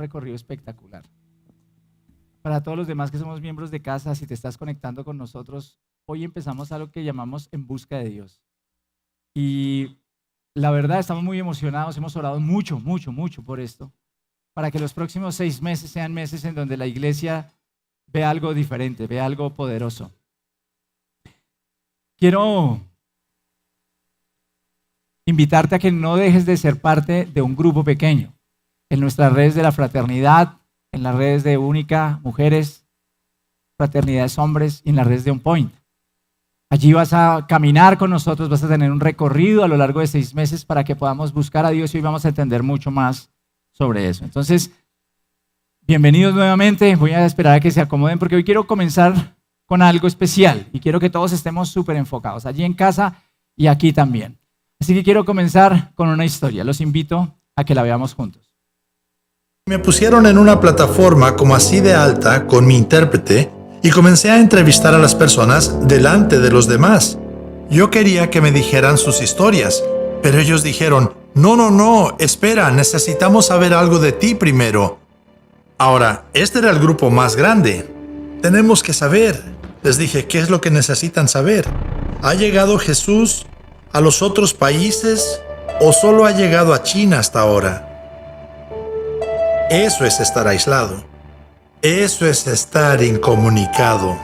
recorrido espectacular. Para todos los demás que somos miembros de casa, si te estás conectando con nosotros, hoy empezamos algo que llamamos En Busca de Dios. Y la verdad estamos muy emocionados, hemos orado mucho por esto, para que los próximos 6 meses sean meses en donde la iglesia vea algo diferente, vea algo poderoso. Quiero invitarte a que no dejes de ser parte de un grupo pequeño. En nuestras redes de la fraternidad, en las redes de Única Mujeres, Fraternidades Hombres y en las redes de On Point. Allí vas a caminar con nosotros, vas a tener un recorrido a lo largo de 6 meses para que podamos buscar a Dios y hoy vamos a entender mucho más sobre eso. Entonces, bienvenidos nuevamente. Voy a esperar a que se acomoden porque hoy quiero comenzar con algo especial y quiero que todos estemos súper enfocados, allí en casa y aquí también. Así que quiero comenzar con una historia. Los invito a que la veamos juntos. Me pusieron en una plataforma como así de alta con mi intérprete y comencé a entrevistar a las personas delante de los demás. Yo quería que me dijeran sus historias, pero ellos dijeron, no, espera, necesitamos saber algo de ti primero. Ahora, este era el grupo más grande. Tenemos que saber. Les dije, ¿qué es lo que necesitan saber? ¿Ha llegado Jesús a los otros países o solo ha llegado a China hasta ahora? Eso es estar aislado. Eso es estar incomunicado.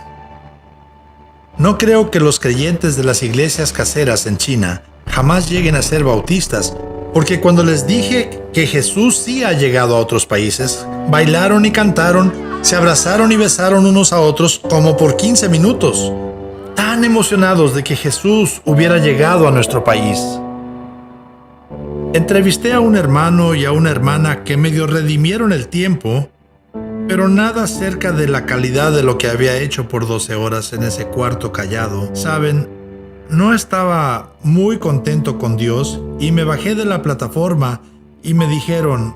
No creo que los creyentes de las iglesias caseras en China jamás lleguen a ser bautistas, porque cuando les dije que Jesús sí ha llegado a otros países, bailaron y cantaron, se abrazaron y besaron unos a otros como por 15 minutos, tan emocionados de que Jesús hubiera llegado a nuestro país. Entrevisté a un hermano y a una hermana que medio redimieron el tiempo, pero nada cerca de la calidad de lo que había hecho por 12 horas en ese cuarto callado. Saben, no estaba muy contento con Dios y me bajé de la plataforma y me dijeron,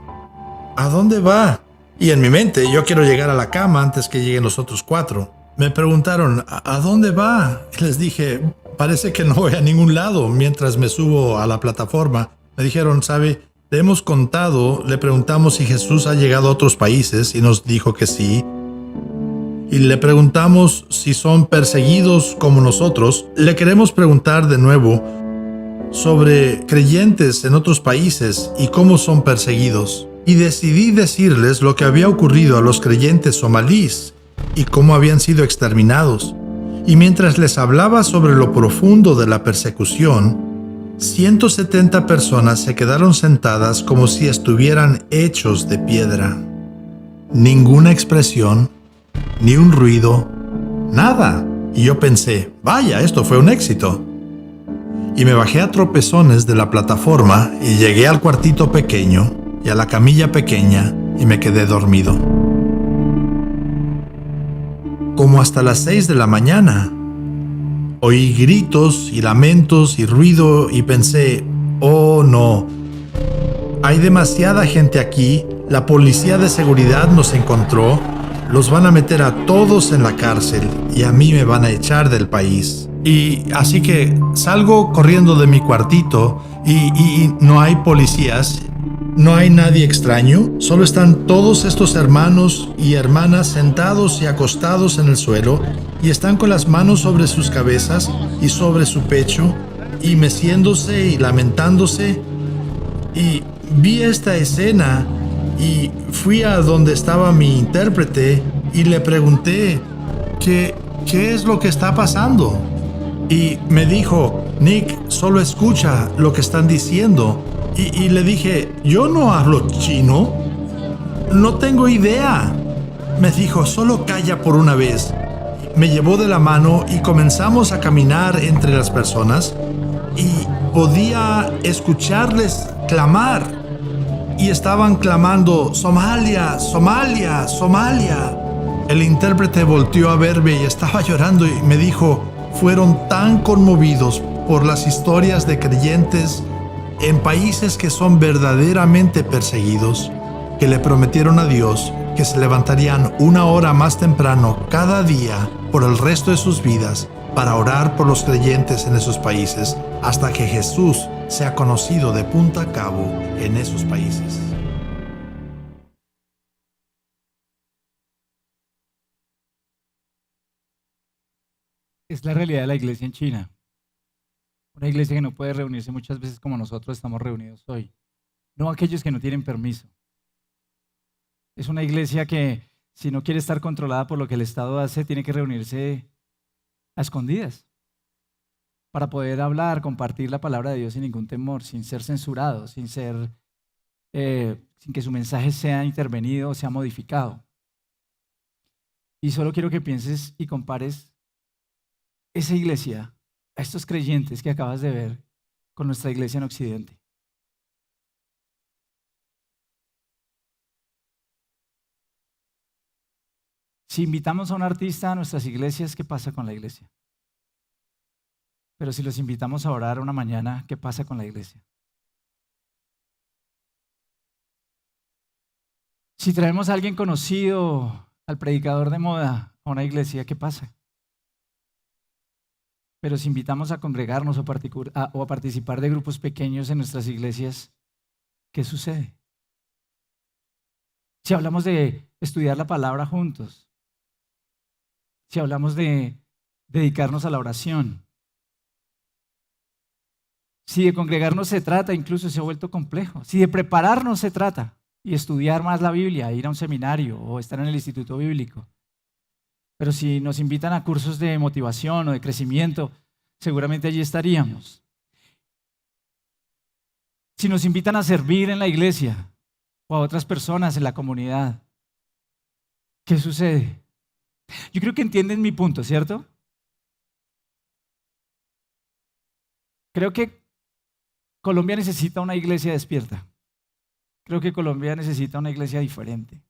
¿a dónde va? Y en mi mente, yo quiero llegar a la cama antes que lleguen los otros 4. Me preguntaron, ¿a dónde va? Y les dije, parece que no voy a ningún lado mientras me subo a la plataforma. Me dijeron, ¿sabe? Le hemos contado, le preguntamos si Jesús ha llegado a otros países y nos dijo que sí. Y le preguntamos si son perseguidos como nosotros. Le queremos preguntar de nuevo sobre creyentes en otros países y cómo son perseguidos. Y decidí decirles lo que había ocurrido a los creyentes somalíes y cómo habían sido exterminados. Y mientras les hablaba sobre lo profundo de la persecución, 170 personas se quedaron sentadas como si estuvieran hechos de piedra. Ninguna expresión, ni un ruido, nada. Y yo pensé, vaya, esto fue un éxito. Y me bajé a tropezones de la plataforma y llegué al cuartito pequeño y a la camilla pequeña y me quedé dormido. Como hasta las 6 de la mañana. Oí gritos y lamentos y ruido y pensé, oh no, hay demasiada gente aquí, la policía de seguridad nos encontró, los van a meter a todos en la cárcel y a mí me van a echar del país. Y así que salgo corriendo de mi cuartito y no hay policías, no hay nadie extraño, solo están todos estos hermanos y hermanas sentados y acostados en el suelo y están con las manos sobre sus cabezas y sobre su pecho y meciéndose y lamentándose. Y vi esta escena y fui a donde estaba mi intérprete y le pregunté ¿qué es lo que está pasando? Y me dijo, Nick, solo escucha lo que están diciendo. Y le dije, yo no hablo chino, no tengo idea. Me dijo, solo calla por una vez. Me llevó de la mano y comenzamos a caminar entre las personas y podía escucharles clamar. Y estaban clamando, Somalia, Somalia, Somalia. El intérprete volteó a verme y estaba llorando y me dijo, fueron tan conmovidos por las historias de creyentes en países que son verdaderamente perseguidos, que le prometieron a Dios que se levantarían 1 hora más temprano cada día por el resto de sus vidas para orar por los creyentes en esos países hasta que Jesús sea conocido de punta a cabo en esos países. Es la realidad de la iglesia en China. Una iglesia que no puede reunirse muchas veces como nosotros estamos reunidos hoy. No aquellos que no tienen permiso. Es una iglesia que, si no quiere estar controlada por lo que el Estado hace, tiene que reunirse a escondidas para poder hablar, compartir la palabra de Dios sin ningún temor, sin ser censurado, sin que su mensaje sea intervenido o sea modificado. Y solo quiero que pienses y compares esa iglesia, a estos creyentes que acabas de ver, con nuestra iglesia en Occidente. Si invitamos a un artista a nuestras iglesias, ¿qué pasa con la iglesia? Pero si los invitamos a orar una mañana, ¿qué pasa con la iglesia? Si traemos a alguien conocido, al predicador de moda, a una iglesia, ¿qué pasa? Pero si invitamos a congregarnos o a participar de grupos pequeños en nuestras iglesias, ¿qué sucede? Si hablamos de estudiar la palabra juntos, si hablamos de dedicarnos a la oración, si de congregarnos se trata, incluso se ha vuelto complejo, si de prepararnos se trata y estudiar más la Biblia, ir a un seminario o estar en el instituto bíblico, pero si nos invitan a cursos de motivación o de crecimiento, seguramente allí estaríamos. Si nos invitan a servir en la iglesia o a otras personas en la comunidad, ¿qué sucede? Yo creo que entienden mi punto, ¿cierto? Creo que Colombia necesita una iglesia despierta. Creo que Colombia necesita una iglesia diferente.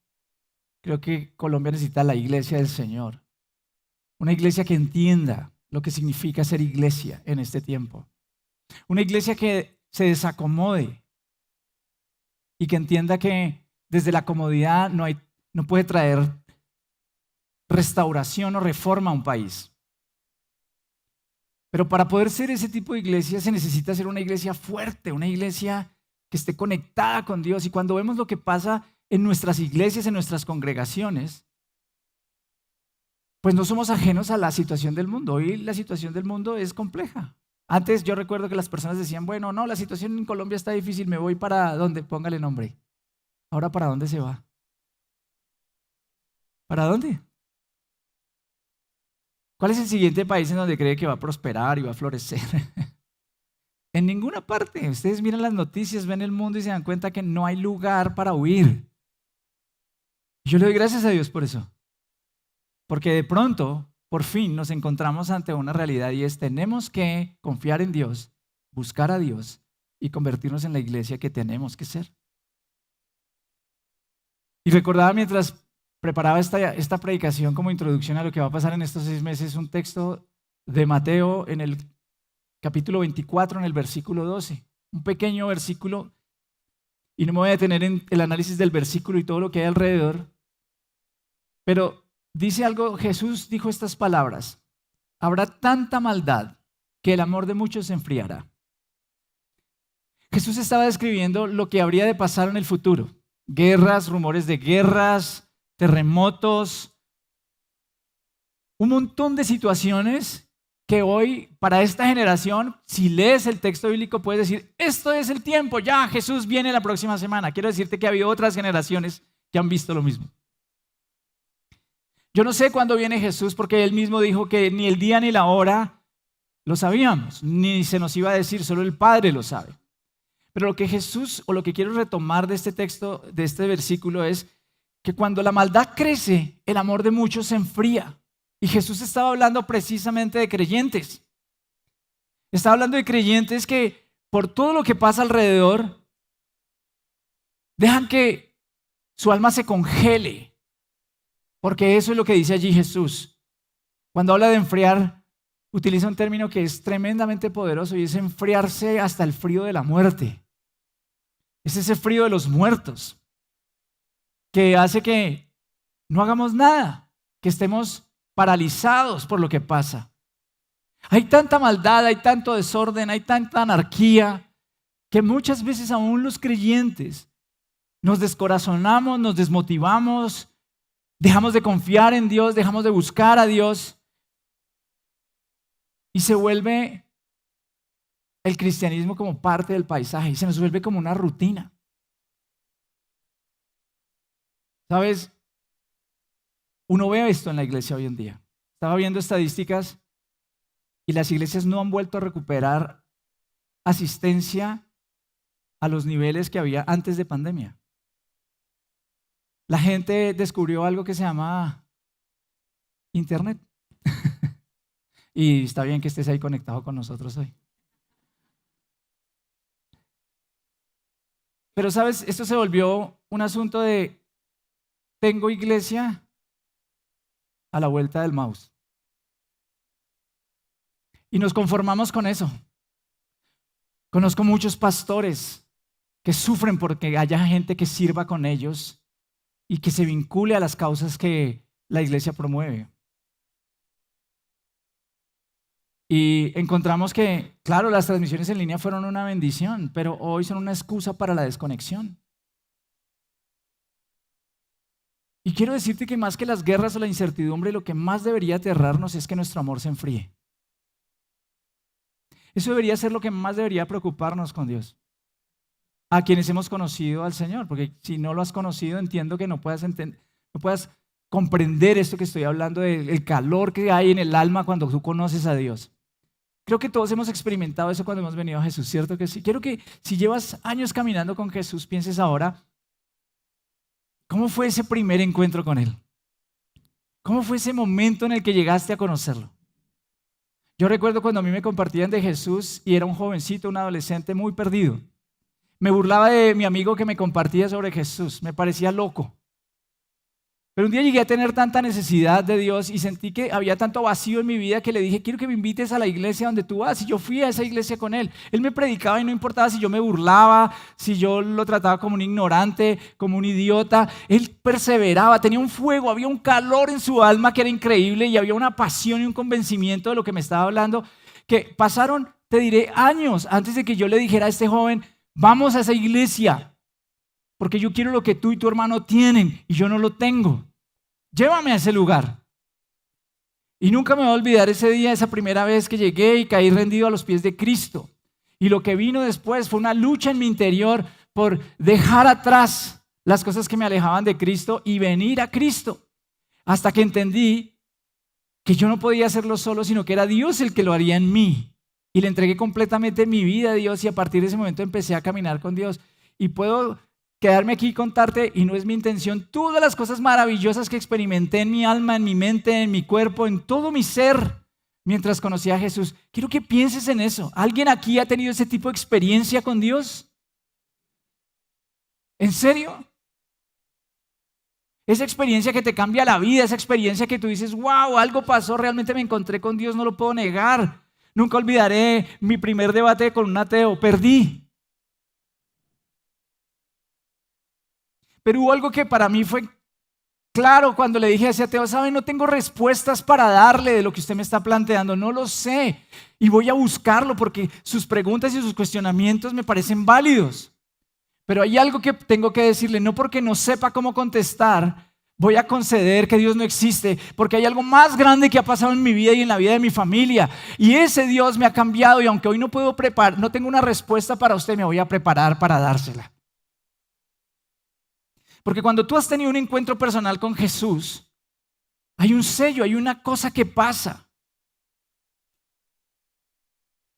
Creo que Colombia necesita la iglesia del Señor. Una iglesia que entienda lo que significa ser iglesia en este tiempo. Una iglesia que se desacomode y que entienda que desde la comodidad no puede traer restauración o reforma a un país. Pero para poder ser ese tipo de iglesia se necesita ser una iglesia fuerte, una iglesia que esté conectada con Dios. Y cuando vemos lo que pasa en nuestras iglesias, en nuestras congregaciones, pues no somos ajenos a la situación del mundo. Hoy la situación del mundo es compleja. Antes yo recuerdo que las personas decían, bueno, no, la situación en Colombia está difícil, me voy para ¿dónde? Póngale nombre. Ahora, ¿para dónde se va? ¿Para dónde? ¿Cuál es el siguiente país en donde cree que va a prosperar y va a florecer? En ninguna parte. Ustedes miran las noticias, ven el mundo y se dan cuenta que no hay lugar para huir. Yo le doy gracias a Dios por eso. Porque de pronto, por fin, nos encontramos ante una realidad y es tenemos que confiar en Dios, buscar a Dios y convertirnos en la iglesia que tenemos que ser. Y recordaba mientras preparaba esta predicación como introducción a lo que va a pasar en estos 6 meses, un texto de Mateo en el capítulo 24, en el versículo 12. Un pequeño versículo, y no me voy a detener en el análisis del versículo y todo lo que hay alrededor, pero dice algo, Jesús dijo estas palabras: habrá tanta maldad que el amor de muchos se enfriará. Jesús estaba describiendo lo que habría de pasar en el futuro. Guerras, rumores de guerras, terremotos, un montón de situaciones que hoy, para esta generación, si lees el texto bíblico, puedes decir, esto es el tiempo, ya Jesús viene la próxima semana. Quiero decirte que ha habido otras generaciones que han visto lo mismo. Yo no sé cuándo viene Jesús, porque Él mismo dijo que ni el día ni la hora lo sabíamos, ni se nos iba a decir, solo el Padre lo sabe. Pero lo que Jesús, o lo que quiero retomar de este texto, de este versículo, es que cuando la maldad crece, el amor de muchos se enfría. Y Jesús estaba hablando precisamente de creyentes. Estaba hablando de creyentes que por todo lo que pasa alrededor, dejan que su alma se congele. Porque eso es lo que dice allí Jesús. Cuando habla de enfriar, utiliza un término que es tremendamente poderoso y es enfriarse hasta el frío de la muerte. Es ese frío de los muertos que hace que no hagamos nada, que estemos paralizados por lo que pasa. Hay tanta maldad, hay tanto desorden, hay tanta anarquía, que muchas veces aún los creyentes nos descorazonamos, nos desmotivamos, dejamos de confiar en Dios, dejamos de buscar a Dios. Y se vuelve el cristianismo como parte del paisaje y se nos vuelve como una rutina. ¿Sabes? Uno ve esto en la iglesia hoy en día. Estaba viendo estadísticas y las iglesias no han vuelto a recuperar asistencia a los niveles que había antes de pandemia. La gente descubrió algo que se llama Internet. Y está bien que estés ahí conectado con nosotros hoy. Pero sabes, esto se volvió un asunto de tengo iglesia a la vuelta del mouse. Y nos conformamos con eso. Conozco muchos pastores que sufren porque haya gente que sirva con ellos y que se vincule a las causas que la iglesia promueve. Y encontramos que, claro, las transmisiones en línea fueron una bendición, pero hoy son una excusa para la desconexión. Y quiero decirte que más que las guerras o la incertidumbre, lo que más debería aterrarnos es que nuestro amor se enfríe. Eso debería ser lo que más debería preocuparnos con Dios. A quienes hemos conocido al Señor, porque si no lo has conocido, entiendo que no puedas comprender esto que estoy hablando, del calor que hay en el alma cuando tú conoces a Dios. Creo que todos hemos experimentado eso cuando hemos venido a Jesús, ¿cierto que sí? Quiero que si llevas años caminando con Jesús, pienses ahora, ¿cómo fue ese primer encuentro con Él? ¿Cómo fue ese momento en el que llegaste a conocerlo? Yo recuerdo cuando a mí me compartían de Jesús y era un jovencito, un adolescente muy perdido. Me burlaba de mi amigo que me compartía sobre Jesús, me parecía loco. Pero un día llegué a tener tanta necesidad de Dios y sentí que había tanto vacío en mi vida que le dije, quiero que me invites a la iglesia donde tú vas. Y yo fui a esa iglesia con él. Él me predicaba y no importaba si yo me burlaba, si yo lo trataba como un ignorante, como un idiota. Él perseveraba, tenía un fuego, había un calor en su alma que era increíble y había una pasión y un convencimiento de lo que me estaba hablando, que pasaron, te diré, años antes de que yo le dijera a este joven, vamos a esa iglesia, porque yo quiero lo que tú y tu hermano tienen y yo no lo tengo. Llévame a ese lugar. Y nunca me voy a olvidar ese día, esa primera vez que llegué y caí rendido a los pies de Cristo. Y lo que vino después fue una lucha en mi interior por dejar atrás las cosas que me alejaban de Cristo y venir a Cristo. Hasta que entendí que yo no podía hacerlo solo, sino que era Dios el que lo haría en mí. Y le entregué completamente mi vida a Dios y a partir de ese momento empecé a caminar con Dios. Y puedo quedarme aquí y contarte, y no es mi intención, todas las cosas maravillosas que experimenté en mi alma, en mi mente, en mi cuerpo, en todo mi ser, mientras conocí a Jesús. Quiero que pienses en eso. ¿Alguien aquí ha tenido ese tipo de experiencia con Dios? ¿En serio? Esa experiencia que te cambia la vida, esa experiencia que tú dices, wow, algo pasó, realmente me encontré con Dios, no lo puedo negar. Nunca olvidaré mi primer debate con un ateo, perdí. Pero hubo algo que para mí fue claro cuando le dije a ese ateo, ¿sabe? No tengo respuestas para darle de lo que usted me está planteando, no lo sé. Y voy a buscarlo porque sus preguntas y sus cuestionamientos me parecen válidos. Pero hay algo que tengo que decirle, no porque no sepa cómo contestar, voy a conceder que Dios no existe, porque hay algo más grande que ha pasado en mi vida y en la vida de mi familia. Y ese Dios me ha cambiado y aunque hoy no no tengo una respuesta para usted, me voy a preparar para dársela. Porque cuando tú has tenido un encuentro personal con Jesús, hay un sello, hay una cosa que pasa.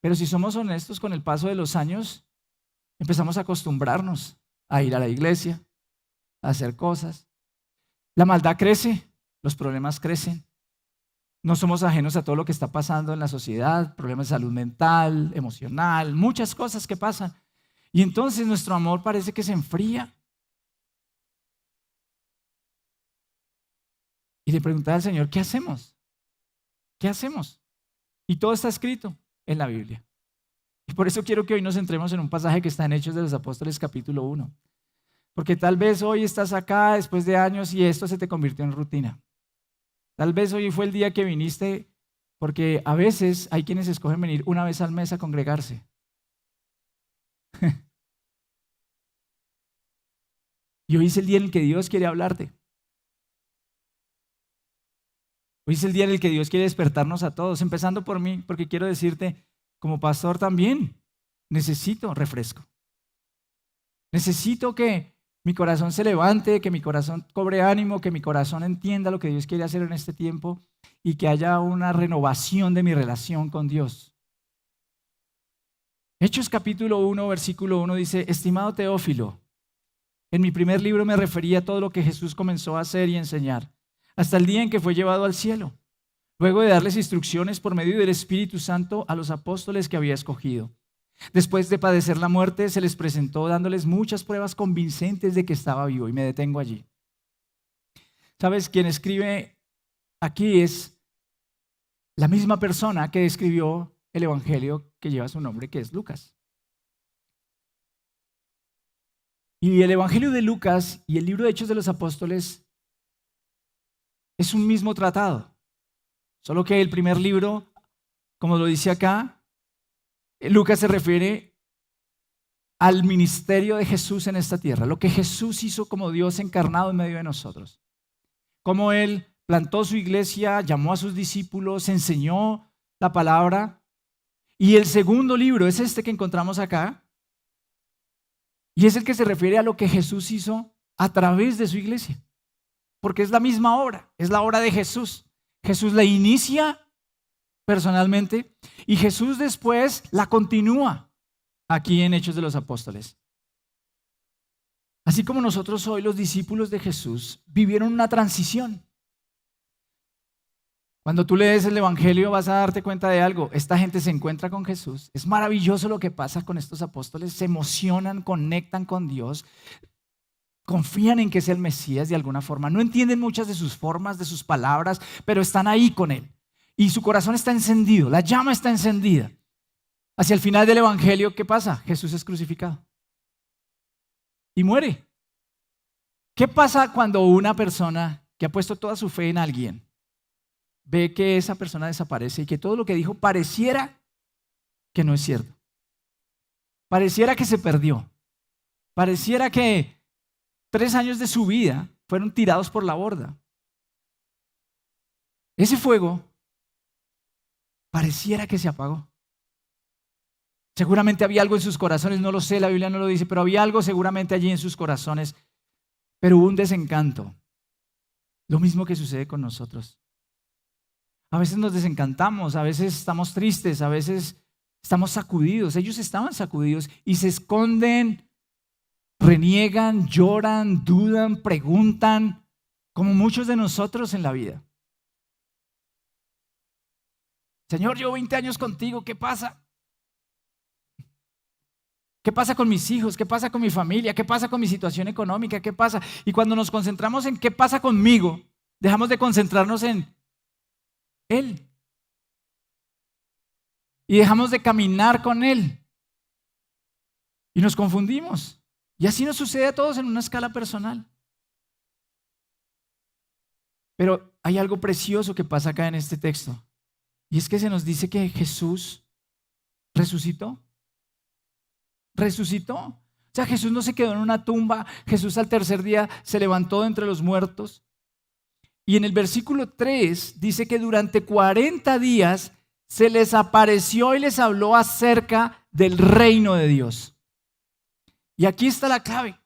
Pero si somos honestos, con el paso de los años, empezamos a acostumbrarnos a ir a la iglesia, a hacer cosas. La maldad crece, los problemas crecen. No somos ajenos a todo lo que está pasando en la sociedad, problemas de salud mental, emocional, muchas cosas que pasan. Y entonces nuestro amor parece que se enfría. Y le preguntaba al Señor, ¿qué hacemos? ¿Qué hacemos? Y todo está escrito en la Biblia. Y por eso quiero que hoy nos centremos en un pasaje que está en Hechos de los Apóstoles capítulo 1. Porque tal vez hoy estás acá después de años y esto se te convirtió en rutina. Tal vez hoy fue el día que viniste, porque a veces hay quienes escogen venir una vez al mes a congregarse. Y hoy es el día en el que Dios quiere hablarte. Hoy es el día en el que Dios quiere despertarnos a todos, empezando por mí, porque quiero decirte, como pastor también, necesito refresco. Necesito que mi corazón se levante, que mi corazón cobre ánimo, que mi corazón entienda lo que Dios quiere hacer en este tiempo y que haya una renovación de mi relación con Dios. Hechos capítulo 1, versículo 1 dice: estimado Teófilo, en mi primer libro me refería a todo lo que Jesús comenzó a hacer y enseñar, hasta el día en que fue llevado al cielo, luego de darles instrucciones por medio del Espíritu Santo a los apóstoles que había escogido. Después de padecer la muerte, se les presentó dándoles muchas pruebas convincentes de que estaba vivo, y me detengo allí. ¿Sabes? Quien escribe aquí es la misma persona que escribió el evangelio que lleva su nombre, que es Lucas. Y el evangelio de Lucas y el libro de Hechos de los Apóstoles es un mismo tratado, solo que el primer libro, como lo dice acá, Lucas se refiere al ministerio de Jesús en esta tierra, lo que Jesús hizo como Dios encarnado en medio de nosotros. Cómo Él plantó su iglesia, llamó a sus discípulos, enseñó la palabra. Y el segundo libro es este que encontramos acá, y es el que se refiere a lo que Jesús hizo a través de su iglesia, porque es la misma obra, es la obra de Jesús. Jesús la inicia personalmente y Jesús después la continúa aquí en Hechos de los Apóstoles. Así como nosotros hoy, los discípulos de Jesús, vivieron una transición. Cuando tú lees el evangelio vas a darte cuenta de algo. Esta gente se encuentra con Jesús. Es maravilloso lo que pasa con estos apóstoles. Se emocionan, conectan con Dios, confían en que es el Mesías de alguna forma. No entienden muchas de sus formas, de sus palabras, pero están ahí con Él. Y su corazón está encendido, la llama está encendida. Hacia el final del evangelio, ¿qué pasa? Jesús es crucificado y muere. ¿Qué pasa cuando una persona que ha puesto toda su fe en alguien ve que esa persona desaparece y que todo lo que dijo pareciera que no es cierto? Pareciera que se perdió. Pareciera que 3 años de su vida fueron tirados por la borda. Ese fuego pareciera que se apagó. Seguramente había algo en sus corazones, no lo sé, la Biblia no lo dice, pero había algo seguramente allí en sus corazones. Pero hubo un desencanto. Lo mismo que sucede con nosotros. A veces nos desencantamos, a veces estamos tristes, a veces estamos sacudidos. Ellos estaban sacudidos y se esconden, reniegan, lloran, dudan, preguntan, como muchos de nosotros en la vida. Señor, llevo 20 años contigo, ¿qué pasa? ¿Qué pasa con mis hijos? ¿Qué pasa con mi familia? ¿Qué pasa con mi situación económica? ¿Qué pasa? Y cuando nos concentramos en qué pasa conmigo, dejamos de concentrarnos en Él. Y dejamos de caminar con Él. Y nos confundimos. Y así nos sucede a todos en una escala personal. Pero hay algo precioso que pasa acá en este texto. Y es que se nos dice que Jesús resucitó. Resucitó. O sea, Jesús no se quedó en una tumba. Jesús al tercer día se levantó de entre los muertos. Y en el versículo 3 dice que durante 40 días se les apareció y les habló acerca del reino de Dios. Y aquí está la clave.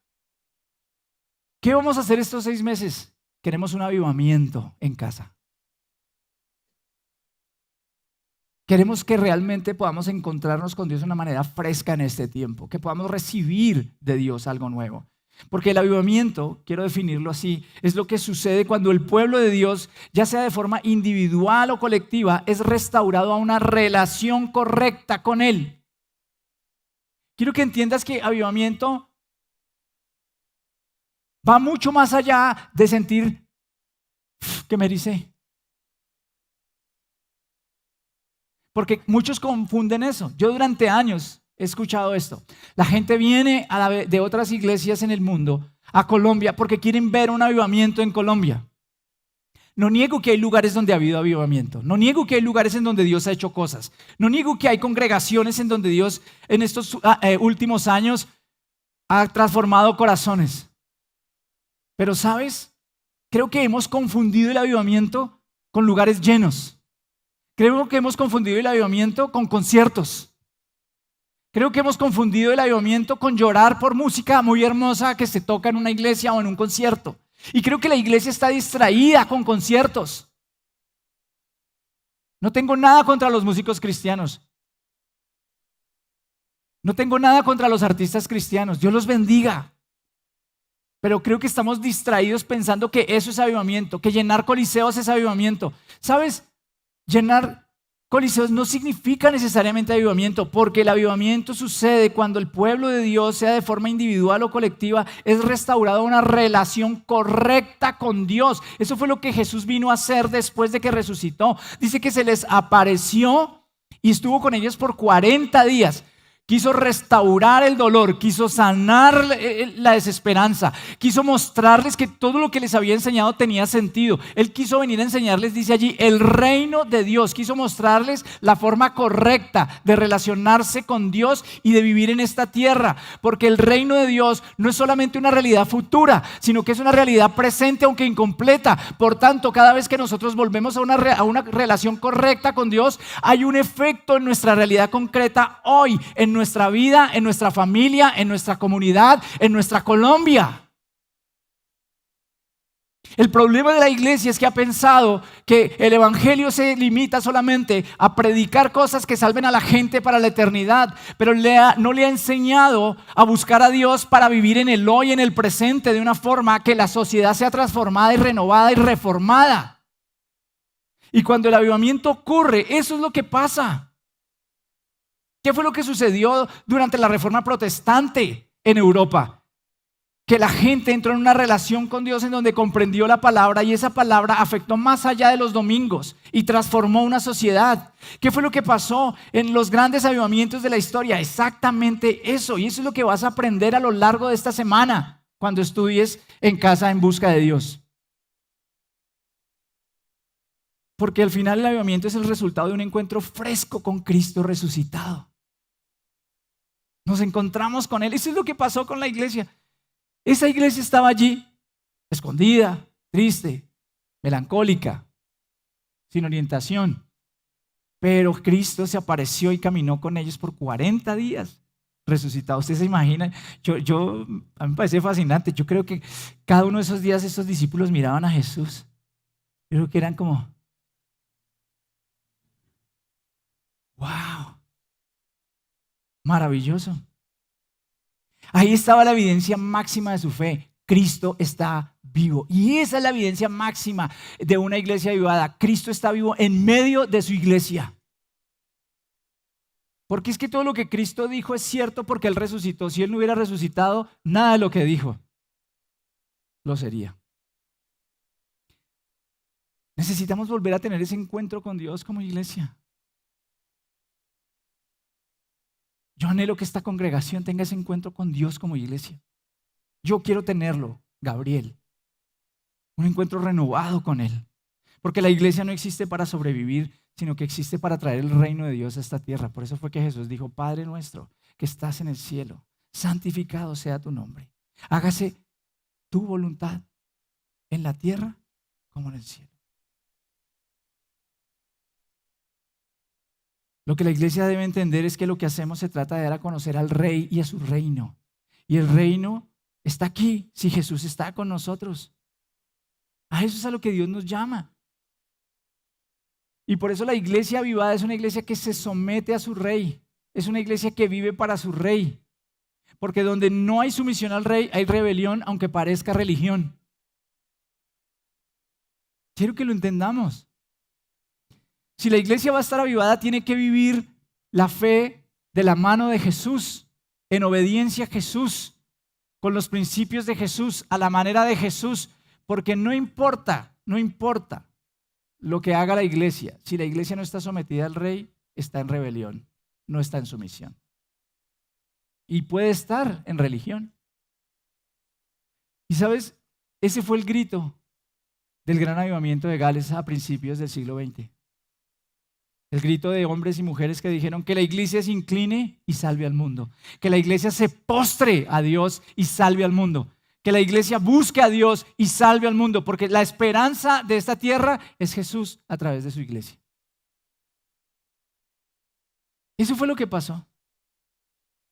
¿Qué vamos a hacer estos 6 meses? Queremos un avivamiento en casa. Queremos que realmente podamos encontrarnos con Dios de una manera fresca en este tiempo, que podamos recibir de Dios algo nuevo. Porque el avivamiento, quiero definirlo así, es lo que sucede cuando el pueblo de Dios, ya sea de forma individual o colectiva, es restaurado a una relación correcta con Él. Quiero que entiendas que avivamiento va mucho más allá de sentir que me ericé. Porque muchos confunden eso. Yo durante años he escuchado esto. La gente viene de otras iglesias en el mundo a Colombia porque quieren ver un avivamiento en Colombia. No niego que hay lugares donde ha habido avivamiento. No niego que hay lugares en donde Dios ha hecho cosas. No niego que hay congregaciones en donde Dios en estos últimos años ha transformado corazones. Pero ¿sabes? Creo que hemos confundido el avivamiento con lugares llenos. Creo que hemos confundido el avivamiento con conciertos. Creo que hemos confundido el avivamiento con llorar por música muy hermosa que se toca en una iglesia o en un concierto. Y creo que la iglesia está distraída con conciertos. No tengo nada contra los músicos cristianos. No tengo nada contra los artistas cristianos. Dios los bendiga. Pero creo que estamos distraídos pensando que eso es avivamiento, que llenar coliseos es avivamiento. ¿Sabes? Llenar coliseos no significa necesariamente avivamiento, porque el avivamiento sucede cuando el pueblo de Dios, sea de forma individual o colectiva, es restaurado a una relación correcta con Dios. Eso fue lo que Jesús vino a hacer después de que resucitó. Dice que se les apareció y estuvo con ellos por 40 días. Quiso restaurar el dolor, quiso sanar la desesperanza, quiso mostrarles que todo lo que les había enseñado tenía sentido. Él quiso venir a enseñarles, dice allí, el reino de Dios. Quiso mostrarles la forma correcta de relacionarse con Dios y de vivir en esta tierra. Porque el reino de Dios no es solamente una realidad futura, sino que es una realidad presente aunque incompleta. Por tanto, cada vez que nosotros volvemos a una relación correcta con Dios, hay un efecto en nuestra realidad concreta hoy, en nuestra vida, en nuestra familia, en nuestra comunidad, en nuestra Colombia. El problema de la iglesia es que ha pensado que el evangelio se limita solamente a predicar cosas que salven a la gente para la eternidad, pero no le ha enseñado a buscar a Dios para vivir en el hoy, en el presente, de una forma que la sociedad sea transformada y renovada y reformada. Y cuando el avivamiento ocurre, eso es lo que pasa. ¿Qué fue lo que sucedió durante la Reforma Protestante en Europa? Que la gente entró en una relación con Dios en donde comprendió la palabra, y esa palabra afectó más allá de los domingos y transformó una sociedad. ¿Qué fue lo que pasó en los grandes avivamientos de la historia? Exactamente eso, y eso es lo que vas a aprender a lo largo de esta semana cuando estudies en casa en busca de Dios. Porque al final el avivamiento es el resultado de un encuentro fresco con Cristo resucitado. Nos encontramos con Él. Eso es lo que pasó con la iglesia. Esa iglesia estaba allí, escondida, triste, melancólica, sin orientación. Pero Cristo se apareció y caminó con ellos por 40 días resucitado. Ustedes se imaginan, a mí me parece fascinante. Yo creo que cada uno de esos días esos discípulos miraban a Jesús. Yo creo que eran como, wow, maravilloso. Ahí estaba la evidencia máxima de su fe. Cristo está vivo. Y esa es la evidencia máxima de una iglesia avivada. Cristo está vivo en medio de su iglesia. Porque es que todo lo que Cristo dijo es cierto porque Él resucitó. Si Él no hubiera resucitado, nada de lo que dijo lo sería. Necesitamos volver a tener ese encuentro con Dios como iglesia. Yo anhelo que esta congregación tenga ese encuentro con Dios como iglesia. Yo quiero tenerlo, Gabriel. Un encuentro renovado con Él. Porque la iglesia no existe para sobrevivir, sino que existe para traer el reino de Dios a esta tierra. Por eso fue que Jesús dijo, Padre nuestro que estás en el cielo, santificado sea tu nombre. Hágase tu voluntad en la tierra como en el cielo. Lo que la iglesia debe entender es que lo que hacemos se trata de dar a conocer al Rey y a su reino. Y el reino está aquí si Jesús está con nosotros. A eso es a lo que Dios nos llama. Y por eso la iglesia avivada es una iglesia que se somete a su Rey. Es una iglesia que vive para su Rey. Porque donde no hay sumisión al Rey, hay rebelión, aunque parezca religión. Quiero que lo entendamos. Si la iglesia va a estar avivada, tiene que vivir la fe de la mano de Jesús, en obediencia a Jesús, con los principios de Jesús, a la manera de Jesús, porque no importa lo que haga la iglesia. Si la iglesia no está sometida al Rey, está en rebelión, no está en sumisión. Y puede estar en religión. Y sabes, ese fue el grito del gran avivamiento de Gales a principios del siglo XX. El grito de hombres y mujeres que dijeron que la iglesia se incline y salve al mundo. Que la iglesia se postre a Dios y salve al mundo. que la iglesia busque a Dios y salve al mundo, porque la esperanza de esta tierra es Jesús a través de su iglesia. Eso fue lo que pasó.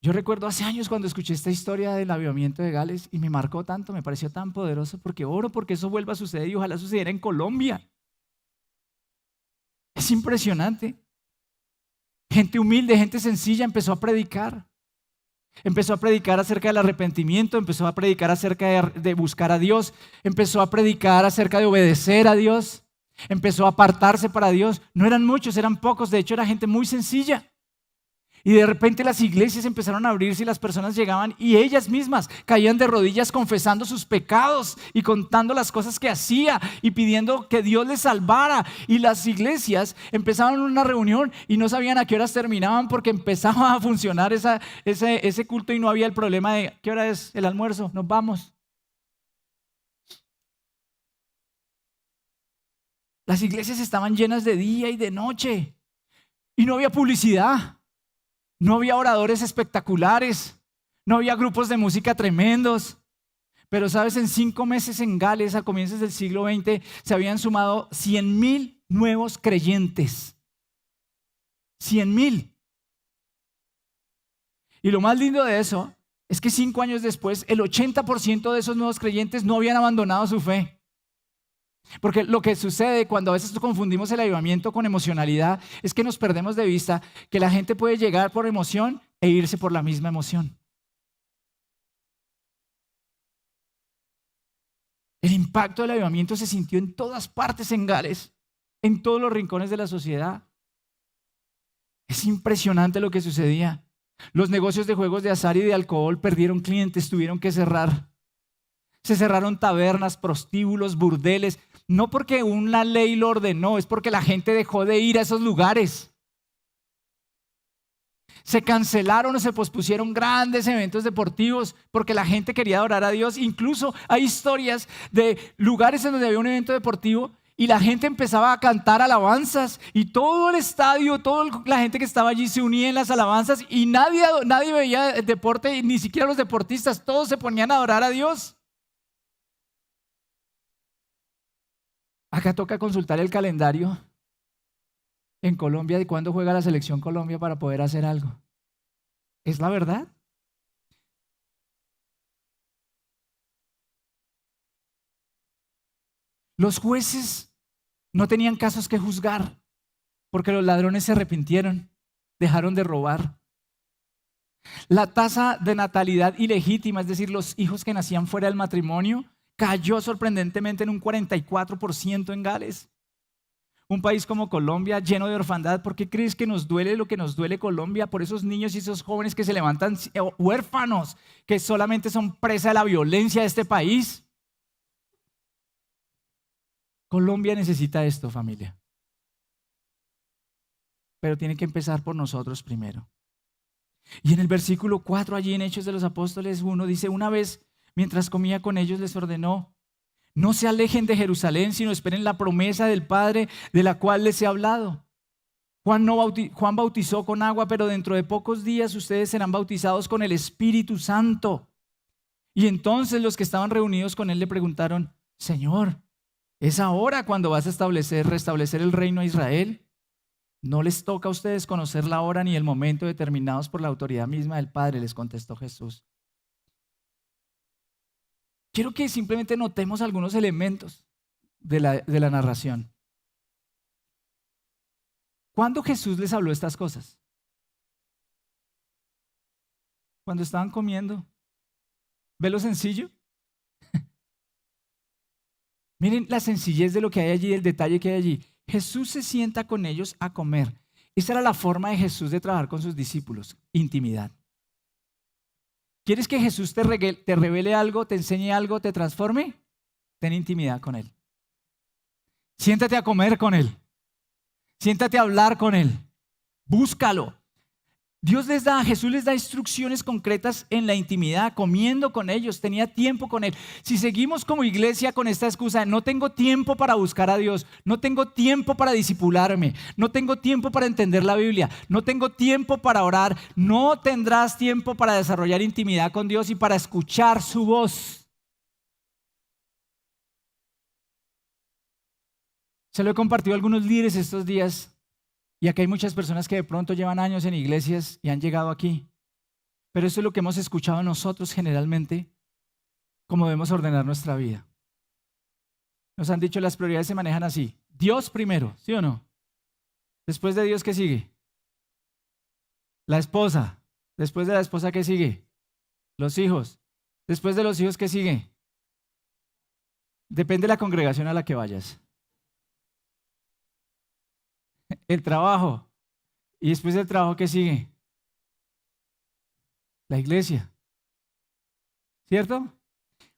Yo recuerdo hace años cuando escuché esta historia del avivamiento de Gales y me marcó tanto, me pareció tan poderoso, porque oro porque eso vuelva a suceder y ojalá sucediera en Colombia. Es impresionante. Gente humilde, gente sencilla empezó a predicar. Empezó a predicar acerca del arrepentimiento, empezó a predicar acerca de buscar a Dios, empezó a predicar acerca de obedecer a Dios, empezó a apartarse para Dios. No eran muchos, eran pocos, de hecho era gente muy sencilla. Y de repente las iglesias empezaron a abrirse y las personas llegaban y ellas mismas caían de rodillas confesando sus pecados y contando las cosas que hacía y pidiendo que Dios les salvara. Y las iglesias empezaban una reunión y no sabían a qué horas terminaban porque empezaba a funcionar ese culto y no había el problema de ¿qué hora es el almuerzo? Nos vamos. Las iglesias estaban llenas de día y de noche y no había publicidad. No había oradores espectaculares, no había grupos de música tremendos, pero sabes, en 5 meses en Gales, a comienzos del siglo XX, se habían sumado 100,000 nuevos creyentes. 100,000. Y lo más lindo de eso es que 5 años después, el 80% de esos nuevos creyentes no habían abandonado su fe. Porque lo que sucede cuando a veces confundimos el avivamiento con emocionalidad es que nos perdemos de vista que la gente puede llegar por emoción e irse por la misma emoción. El impacto del avivamiento se sintió en todas partes en Gales, en todos los rincones de la sociedad. Es impresionante lo que sucedía. Los negocios de juegos de azar y de alcohol perdieron clientes, tuvieron que cerrar. Se cerraron tabernas, prostíbulos, burdeles, no porque una ley lo ordenó, es porque la gente dejó de ir a esos lugares. Se cancelaron o se pospusieron grandes eventos deportivos porque la gente quería adorar a Dios. Incluso hay historias de lugares en donde había un evento deportivo y la gente empezaba a cantar alabanzas y todo el estadio, toda la gente que estaba allí se unía en las alabanzas y nadie veía el deporte, ni siquiera los deportistas, todos se ponían a adorar a Dios. Acá toca consultar el calendario en Colombia de cuándo juega la selección Colombia para poder hacer algo. ¿Es la verdad? Los jueces no tenían casos que juzgar porque los ladrones se arrepintieron, dejaron de robar. La tasa de natalidad ilegítima, es decir, los hijos que nacían fuera del matrimonio, cayó sorprendentemente en un 44% en Gales. Un país como Colombia lleno de orfandad. ¿Por qué crees que nos duele lo que nos duele Colombia? Por esos niños y esos jóvenes que se levantan huérfanos, que solamente son presa de la violencia de este país. Colombia necesita esto, familia. Pero tiene que empezar por nosotros primero. Y en el versículo 4, allí en Hechos de los Apóstoles 1, dice: una vez mientras comía con ellos les ordenó: no se alejen de Jerusalén, sino esperen la promesa del Padre de la cual les he hablado. Juan bautizó con agua, pero dentro de pocos días ustedes serán bautizados con el Espíritu Santo. Y entonces los que estaban reunidos con él le preguntaron: Señor, ¿es ahora cuando vas a restablecer el reino a Israel? No les toca a ustedes conocer la hora ni el momento determinados por la autoridad misma del Padre, les contestó Jesús. Quiero que simplemente notemos algunos elementos de la narración. ¿Cuándo Jesús les habló estas cosas? Cuando estaban comiendo. ¿Ve lo sencillo? Miren la sencillez de lo que hay allí, el detalle que hay allí. Jesús se sienta con ellos a comer. Esa era la forma de Jesús de trabajar con sus discípulos, intimidad. ¿Quieres que Jesús te revele algo, te enseñe algo, te transforme? Ten intimidad con Él. Siéntate a comer con Él. Siéntate a hablar con Él. Búscalo. Jesús les da instrucciones concretas en la intimidad, comiendo con ellos, tenía tiempo con Él. Si seguimos como iglesia con esta excusa, no tengo tiempo para buscar a Dios, no tengo tiempo para discipularme, no tengo tiempo para entender la Biblia, no tengo tiempo para orar, no tendrás tiempo para desarrollar intimidad con Dios y para escuchar su voz. Se lo he compartido a algunos líderes estos días y acá hay muchas personas que de pronto llevan años en iglesias y han llegado aquí. Pero eso es lo que hemos escuchado nosotros generalmente, cómo debemos ordenar nuestra vida. Nos han dicho las prioridades se manejan así. Dios primero, ¿sí o no? Después de Dios, ¿qué sigue? La esposa. Después de la esposa, ¿qué sigue? Los hijos. Después de los hijos, ¿qué sigue? Depende de la congregación a la que vayas. El trabajo. Y después del trabajo, ¿qué sigue? La iglesia. ¿Cierto?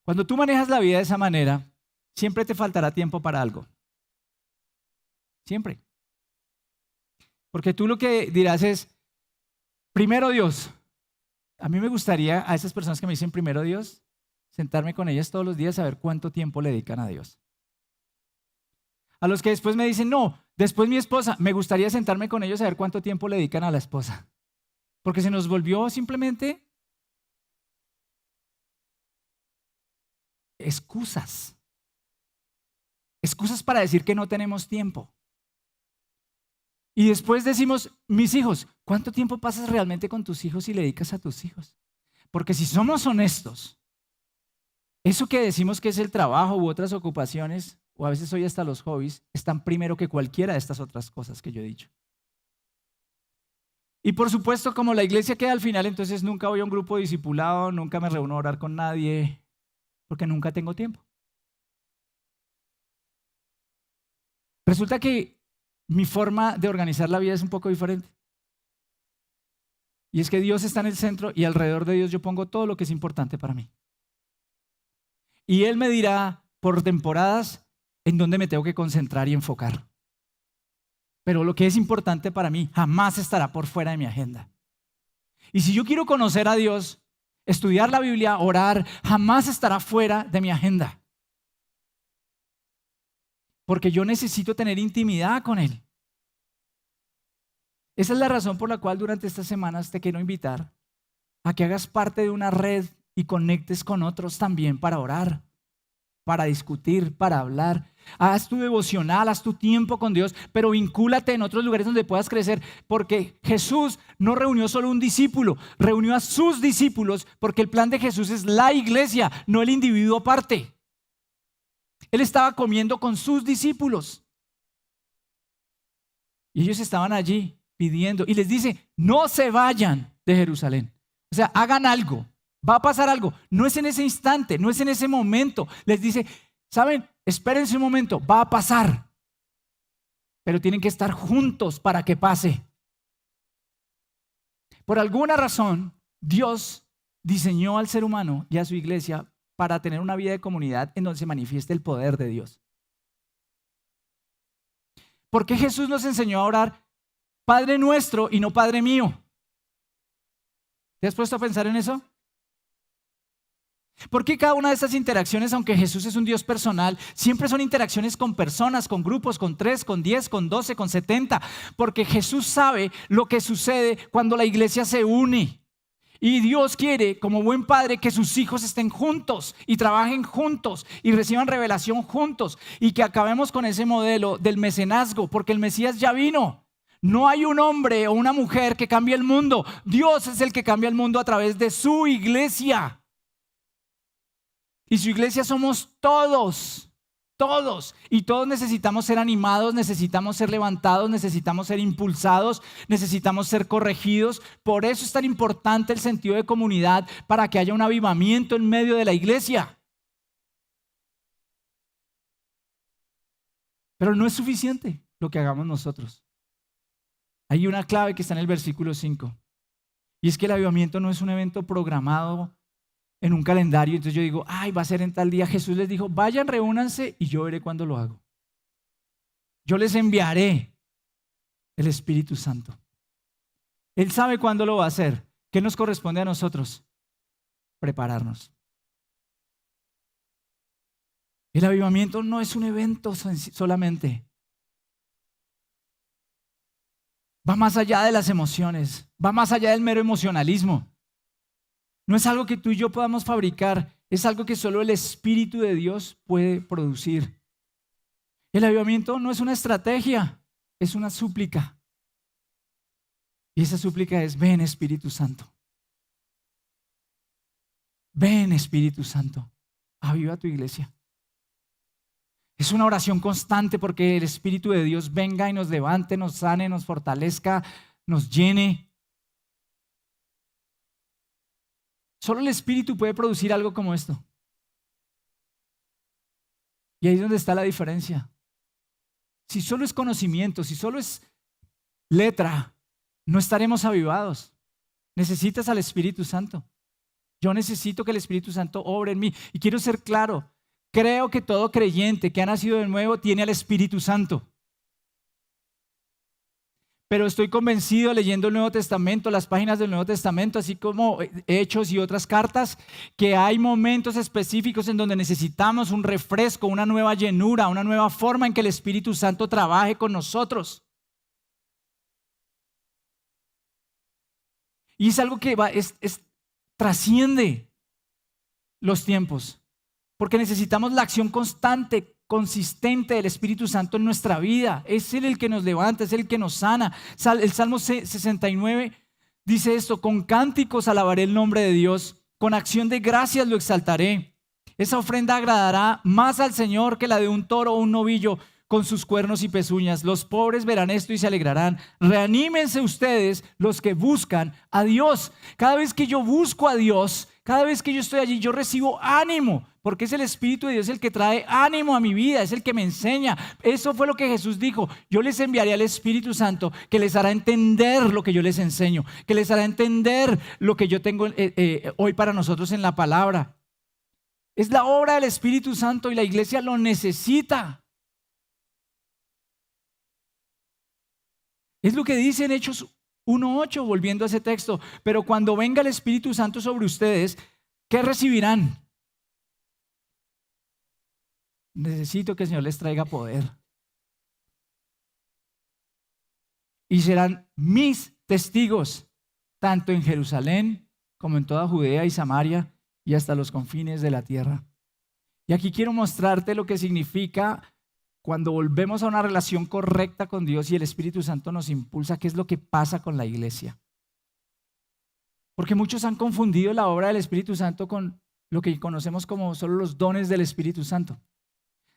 Cuando tú manejas la vida de esa manera, siempre te faltará tiempo para algo. Siempre. Porque tú lo que dirás es, primero Dios. A mí me gustaría, a esas personas que me dicen primero Dios, sentarme con ellas todos los días a ver cuánto tiempo le dedican a Dios. A los que después me dicen, no, después mi esposa, me gustaría sentarme con ellos a ver cuánto tiempo le dedican a la esposa. Porque se nos volvió simplemente excusas. Excusas para decir que no tenemos tiempo. Y después decimos, mis hijos, ¿cuánto tiempo pasas realmente con tus hijos y le dedicas a tus hijos? Porque si somos honestos, eso que decimos que es el trabajo u otras ocupaciones, o a veces hoy hasta los hobbies, están primero que cualquiera de estas otras cosas que yo he dicho. Y por supuesto, como la iglesia queda al final, entonces nunca voy a un grupo discipulado, nunca me reúno a orar con nadie, porque nunca tengo tiempo. Resulta que mi forma de organizar la vida es un poco diferente. Y es que Dios está en el centro y alrededor de Dios yo pongo todo lo que es importante para mí. Y Él me dirá por temporadas en dónde me tengo que concentrar y enfocar. Pero lo que es importante para mí jamás estará por fuera de mi agenda. Y si yo quiero conocer a Dios, estudiar la Biblia, orar, jamás estará fuera de mi agenda. Porque yo necesito tener intimidad con Él. Esa es la razón por la cual durante estas semanas te quiero invitar a que hagas parte de una red y conectes con otros también para orar, para discutir, para hablar. Haz tu devocional, haz tu tiempo con Dios, pero vincúlate en otros lugares donde puedas crecer, porque Jesús no reunió solo un discípulo, reunió a sus discípulos, porque el plan de Jesús es la iglesia, no el individuo aparte. Él estaba comiendo con sus discípulos y ellos estaban allí pidiendo y les dice, no se vayan de Jerusalén, o sea, hagan algo, va a pasar algo, no es en ese instante, no es en ese momento. Les dice, ¿saben? Espérense un momento, va a pasar, pero tienen que estar juntos para que pase. Por alguna razón, Dios diseñó al ser humano y a su iglesia para tener una vida de comunidad en donde se manifieste el poder de Dios. ¿Por qué Jesús nos enseñó a orar Padre nuestro y no Padre mío? ¿Te has puesto a pensar en eso? ¿Por qué cada una de estas interacciones, aunque Jesús es un Dios personal, siempre son interacciones con personas, con grupos, con 3, con 10, con 12, con 70? Porque Jesús sabe lo que sucede cuando la iglesia se une. Y Dios quiere, como buen padre, que sus hijos estén juntos y trabajen juntos y reciban revelación juntos y que acabemos con ese modelo del mecenazgo, porque el Mesías ya vino. No hay un hombre o una mujer que cambie el mundo. Dios es el que cambia el mundo a través de su iglesia. Y su iglesia somos todos, todos. Y todos necesitamos ser animados, necesitamos ser levantados, necesitamos ser impulsados, necesitamos ser corregidos. Por eso es tan importante el sentido de comunidad, para que haya un avivamiento en medio de la iglesia. Pero no es suficiente lo que hagamos nosotros. Hay una clave que está en el versículo 5. Y es que el avivamiento no es un evento programado en un calendario. Entonces yo digo, ay, va a ser en tal día. Jesús les dijo, vayan, reúnanse y yo veré cuándo lo hago. Yo les enviaré el Espíritu Santo. Él sabe cuándo lo va a hacer. ¿Qué nos corresponde a nosotros? Prepararnos. El avivamiento no es un evento solamente. Va más allá de las emociones, va más allá del mero emocionalismo. No es algo que tú y yo podamos fabricar, es algo que solo el Espíritu de Dios puede producir. El avivamiento no es una estrategia, es una súplica. Y esa súplica es: ven Espíritu Santo. Ven Espíritu Santo, aviva tu iglesia. Es una oración constante porque el Espíritu de Dios venga y nos levante, nos sane, nos fortalezca, nos llene. Solo el Espíritu puede producir algo como esto. Y ahí es donde está la diferencia. Si solo es conocimiento, si solo es letra, no estaremos avivados. Necesitas al Espíritu Santo. Yo necesito que el Espíritu Santo obre en mí. Y quiero ser claro, creo que todo creyente que ha nacido de nuevo tiene al Espíritu Santo. Pero estoy convencido, leyendo el Nuevo Testamento, las páginas del Nuevo Testamento, así como Hechos y otras cartas, que hay momentos específicos en donde necesitamos un refresco, una nueva llenura, una nueva forma en que el Espíritu Santo trabaje con nosotros. Y es algo que trasciende los tiempos, porque necesitamos la acción constante, consistente del Espíritu Santo en nuestra vida. Es Él el que nos levanta, es Él el que nos sana. El Salmo 69 dice esto: con cánticos alabaré el nombre de Dios, con acción de gracias lo exaltaré. Esa ofrenda agradará más al Señor que la de un toro o un novillo con sus cuernos y pezuñas. Los pobres verán esto y se alegrarán. Reanímense ustedes los que buscan a Dios. Cada vez que yo busco a Dios, cada vez que yo estoy allí, yo recibo ánimo, porque es el Espíritu de Dios el que trae ánimo a mi vida, es el que me enseña. Eso fue lo que Jesús dijo: yo les enviaré al Espíritu Santo, que les hará entender lo que yo les enseño, que les hará entender lo que yo tengo hoy para nosotros en la palabra. Es la obra del Espíritu Santo y la iglesia lo necesita. Es lo que dice en Hechos 1:8, volviendo a ese texto: pero cuando venga el Espíritu Santo sobre ustedes, ¿qué recibirán? Necesito que el Señor les traiga poder. Y serán mis testigos, tanto en Jerusalén como en toda Judea y Samaria y hasta los confines de la tierra. Y aquí quiero mostrarte lo que significa cuando volvemos a una relación correcta con Dios y el Espíritu Santo nos impulsa. ¿Qué es lo que pasa con la iglesia? Porque muchos han confundido la obra del Espíritu Santo con lo que conocemos como solo los dones del Espíritu Santo.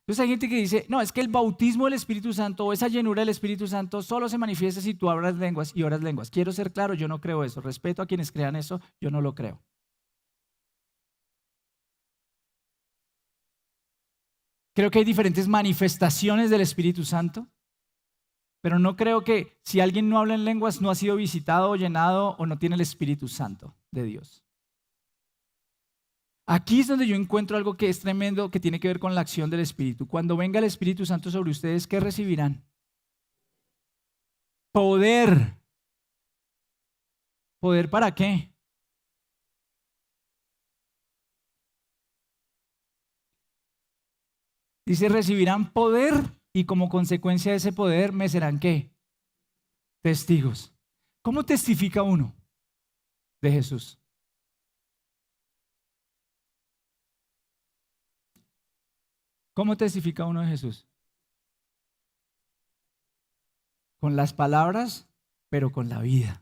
Entonces hay gente que dice: no, es que el bautismo del Espíritu Santo o esa llenura del Espíritu Santo solo se manifiesta si tú hablas lenguas y oras lenguas. Quiero ser claro, yo no creo eso. Respeto a quienes crean eso, yo no lo creo. Creo que hay diferentes manifestaciones del Espíritu Santo, pero no creo que si alguien no habla en lenguas no ha sido visitado o llenado o no tiene el Espíritu Santo de Dios. Aquí es donde yo encuentro algo que es tremendo, que tiene que ver con la acción del Espíritu. Cuando venga el Espíritu Santo sobre ustedes, ¿qué recibirán? Poder. ¿Poder para qué? Dice: recibirán poder y como consecuencia de ese poder me serán ¿qué? Testigos. ¿Cómo testifica uno de Jesús? ¿Cómo testifica uno de Jesús? Con las palabras, pero con la vida.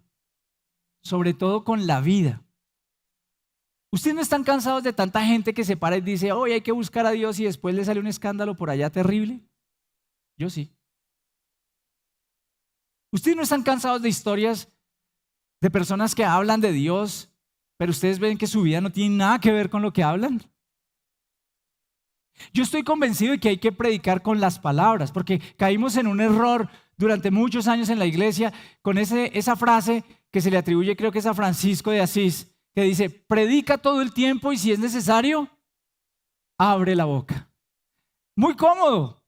Sobre todo con la vida. ¿Ustedes no están cansados de tanta gente que se para y dice: hoy hay que buscar a Dios, y después le sale un escándalo por allá terrible? Yo sí. ¿Ustedes no están cansados de historias de personas que hablan de Dios, pero ustedes ven que su vida no tiene nada que ver con lo que hablan? Yo estoy convencido de que hay que predicar con las palabras, porque caímos en un error durante muchos años en la iglesia con esa frase que se le atribuye, creo que es a Francisco de Asís, que dice: predica todo el tiempo y si es necesario, abre la boca. Muy cómodo.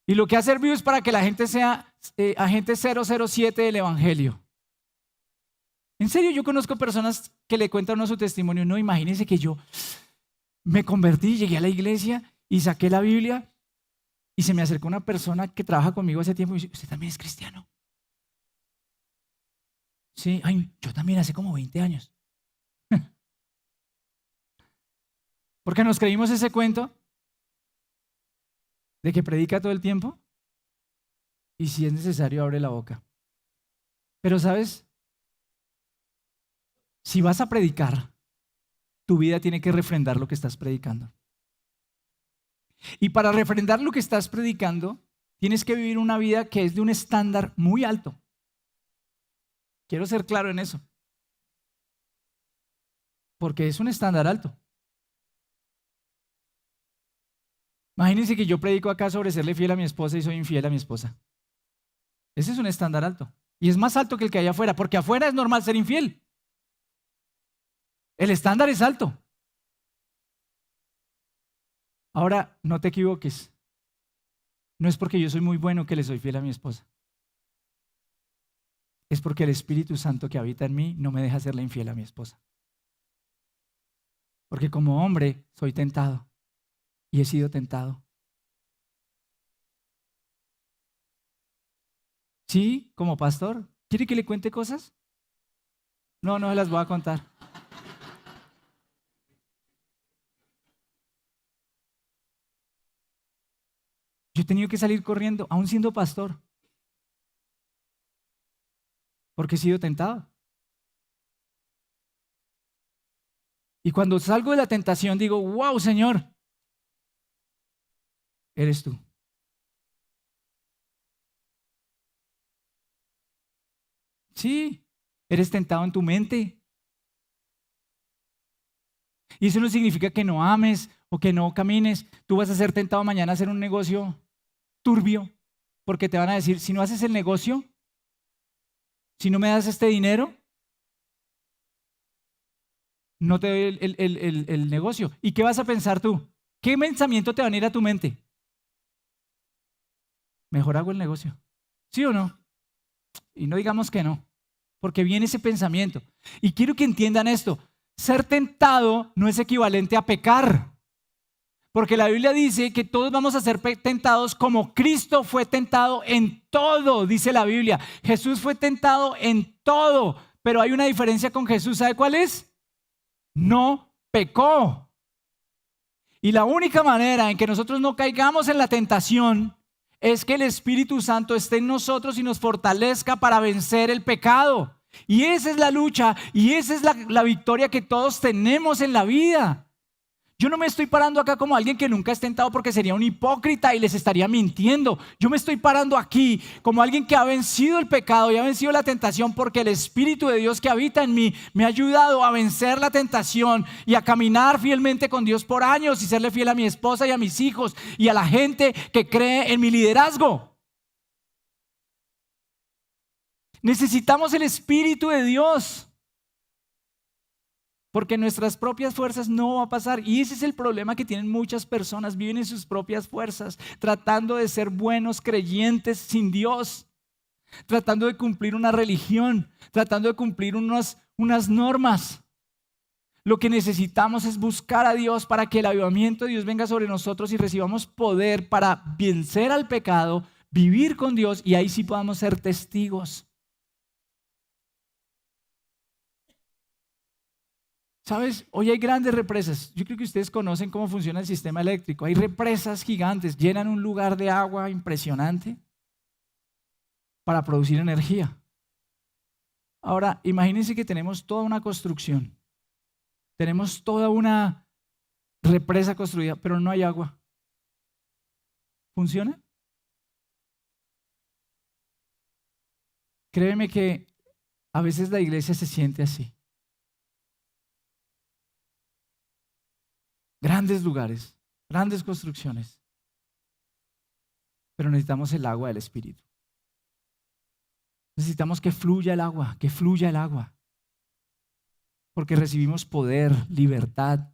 Y lo que ha servido es para que la gente sea agente 007 del evangelio. En serio, yo conozco personas que le cuentan a uno su testimonio: no, imagínense que yo me convertí, llegué a la iglesia y saqué la Biblia y se me acercó una persona que trabaja conmigo hace tiempo y dice: ¿usted también es cristiano? Sí, ay, yo también hace como 20 años. ¿Por qué nos creímos ese cuento? ¿De que predica todo el tiempo? Y si es necesario, abre la boca. Pero ¿sabes? Si vas a predicar, tu vida tiene que refrendar lo que estás predicando. Y para refrendar lo que estás predicando, tienes que vivir una vida que es de un estándar muy alto. Quiero ser claro en eso. Porque es un estándar alto. Imagínense que yo predico acá sobre serle fiel a mi esposa y soy infiel a mi esposa. Ese es un estándar alto. Y es más alto que el que hay afuera, porque afuera es normal ser infiel. El estándar es alto. Ahora, no te equivoques. No es porque yo soy muy bueno que le soy fiel a mi esposa. Es porque el Espíritu Santo que habita en mí no me deja serle infiel a mi esposa. Porque como hombre soy tentado y he sido tentado. Sí, como pastor. ¿Quiere que le cuente cosas? No, no se las voy a contar. Yo he tenido que salir corriendo, aún siendo pastor, porque he sido tentado. Y cuando salgo de la tentación digo, wow, Señor, eres tú. Sí, eres tentado en tu mente. Y eso no significa que no ames o que no camines. Tú vas a ser tentado mañana a hacer un negocio turbio, porque te van a decir, si no haces el negocio, si no me das este dinero, no te doy el negocio. ¿Y qué vas a pensar tú? ¿Qué pensamiento te va a venir a tu mente? Mejor hago el negocio. ¿Sí o no? Y no digamos que no, porque viene ese pensamiento. Y quiero que entiendan esto. Ser tentado no es equivalente a pecar. Porque la Biblia dice que todos vamos a ser tentados como Cristo fue tentado en todo, dice la Biblia. Jesús fue tentado en todo, pero hay una diferencia con Jesús. ¿Sabe cuál es? No pecó. Y la única manera en que nosotros no caigamos en la tentación es que el Espíritu Santo esté en nosotros y nos fortalezca para vencer el pecado. Y esa es la lucha y esa es la victoria que todos tenemos en la vida. Yo no me estoy parando acá como alguien que nunca es tentado porque sería un hipócrita y les estaría mintiendo. Yo me estoy parando aquí como alguien que ha vencido el pecado y ha vencido la tentación porque el Espíritu de Dios que habita en mí me ha ayudado a vencer la tentación y a caminar fielmente con Dios por años y serle fiel a mi esposa y a mis hijos y a la gente que cree en mi liderazgo. Necesitamos el Espíritu de Dios. Porque nuestras propias fuerzas no va a pasar. Y ese es el problema que tienen muchas personas. Viven en sus propias fuerzas, tratando de ser buenos creyentes sin Dios. Tratando de cumplir una religión, tratando de cumplir unas normas. Lo que necesitamos es buscar a Dios para que el avivamiento de Dios venga sobre nosotros y recibamos poder para vencer al pecado, vivir con Dios y ahí sí podamos ser testigos. ¿Sabes? Hoy hay grandes represas. Yo creo que ustedes conocen cómo funciona el sistema eléctrico. Hay represas gigantes, llenan un lugar de agua impresionante para producir energía. Ahora, imagínense que tenemos toda una construcción. Tenemos toda una represa construida, pero no hay agua. ¿Funciona? Créeme que a veces la iglesia se siente así. Grandes lugares, grandes construcciones, pero necesitamos el agua del Espíritu. Necesitamos que fluya el agua, que fluya el agua, porque recibimos poder, libertad.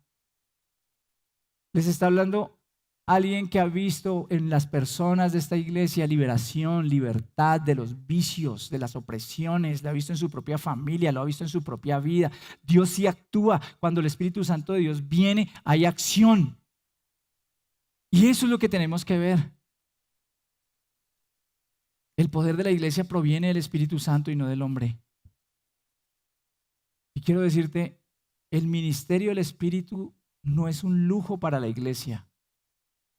Les está hablando alguien que ha visto en las personas de esta iglesia liberación, libertad de los vicios, de las opresiones, lo ha visto en su propia familia, lo ha visto en su propia vida. Dios sí actúa. Cuando el Espíritu Santo de Dios viene, hay acción. Y eso es lo que tenemos que ver. El poder de la iglesia proviene del Espíritu Santo y no del hombre. Y quiero decirte, el ministerio del Espíritu no es un lujo para la iglesia.